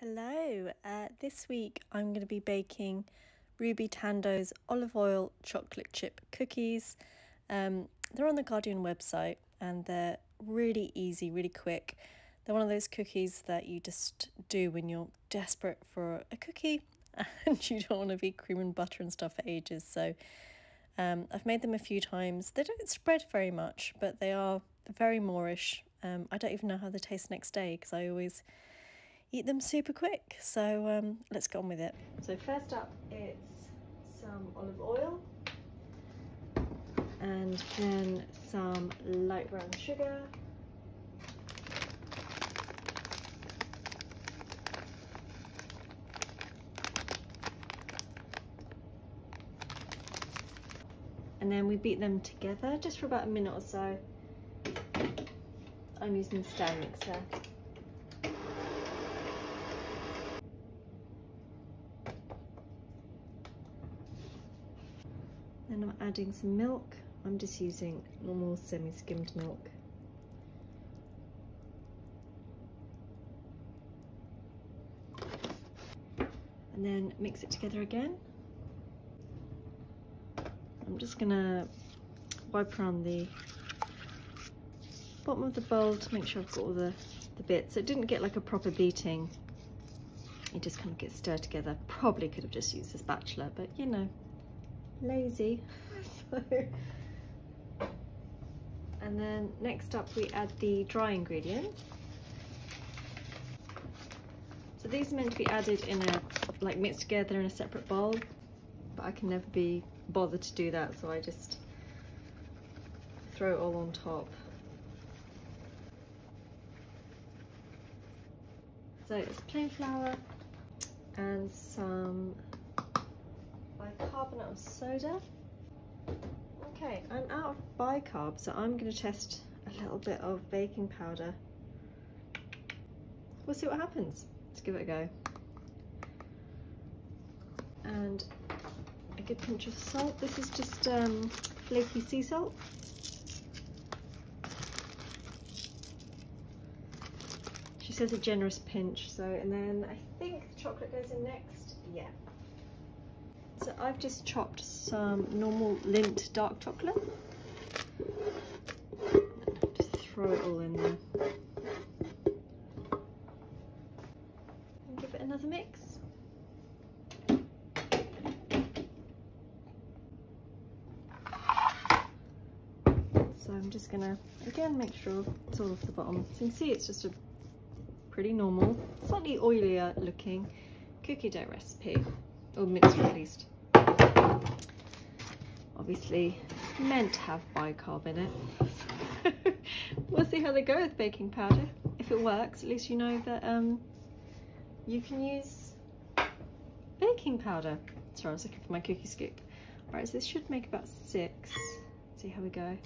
Hello, this week I'm going to be baking Ruby Tandoh's olive oil chocolate chip cookies. They're on the Guardian website and they're really easy, really quick. They're one of those cookies that you just do when you're desperate for a cookie and you don't want to be cream and butter and stuff for ages. So I've made them a few times. They don't spread very much, but they are very moreish. I don't even know how they taste next day because I always eat them super quick. So let's get on with it. So first up, it's some olive oil and then some light brown sugar, and then we beat them together just for about a minute or so. I'm using the stand mixer. Then I'm adding some milk. I'm just using normal semi-skimmed milk. And then mix it together again. I'm just gonna wipe around the bottom of the bowl to make sure I've got all the bits. It didn't get like a proper beating. It just kind of gets stirred together. Probably could have just used a spatula, but you know, lazy. And then next up we add the dry ingredients. So these are meant to be added in a, like mixed together in a separate bowl, but I can never be bothered to do that, so I just throw it all on top. So it's plain flour and some bicarbonate of soda. Okay, I'm out of bicarb, so I'm going to test a little bit of baking powder. We'll see what happens. Let's give it a go. And a good pinch of salt. This is just flaky sea salt. She says a generous pinch, so, and then I think the chocolate goes in next. Yeah. So I've just chopped some normal Lindt dark chocolate. Just throw it all in there. And give it another mix. So I'm just gonna, again, make sure it's all off the bottom. So you can see it's just a pretty normal, slightly oilier looking cookie dough recipe, or mixture at least. Obviously it's meant to have bicarb in it. We'll see how they go with baking powder. If it works, at least you know that you can use baking powder. Sorry, I was looking for my cookie scoop. Alright, so this should make about 6. Let's see how we go.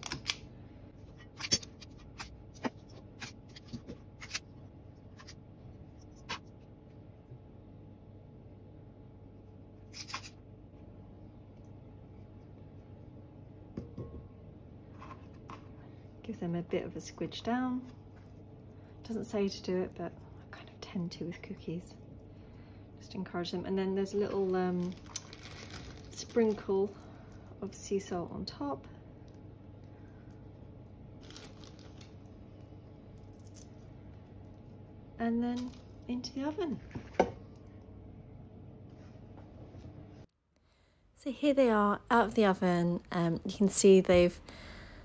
Give them a bit of a squidge down. Doesn't say to do it, but I kind of tend to with cookies. Just encourage them. And then there's a little sprinkle of sea salt on top. And then into the oven. So here they are out of the oven. You can see they've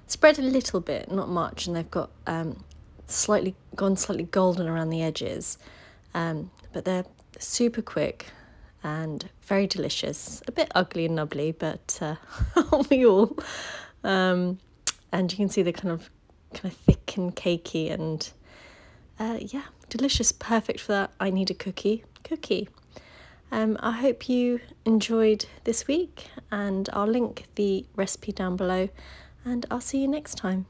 spread a little bit, not much, and they've got gone slightly golden around the edges, but they're super quick and very delicious. A bit ugly and nubbly, but aren't we all? And you can see they're kind of thick and cakey, and yeah, delicious. Perfect for that. I need a cookie. I hope you enjoyed this week, and I'll link the recipe down below. And I'll see you next time.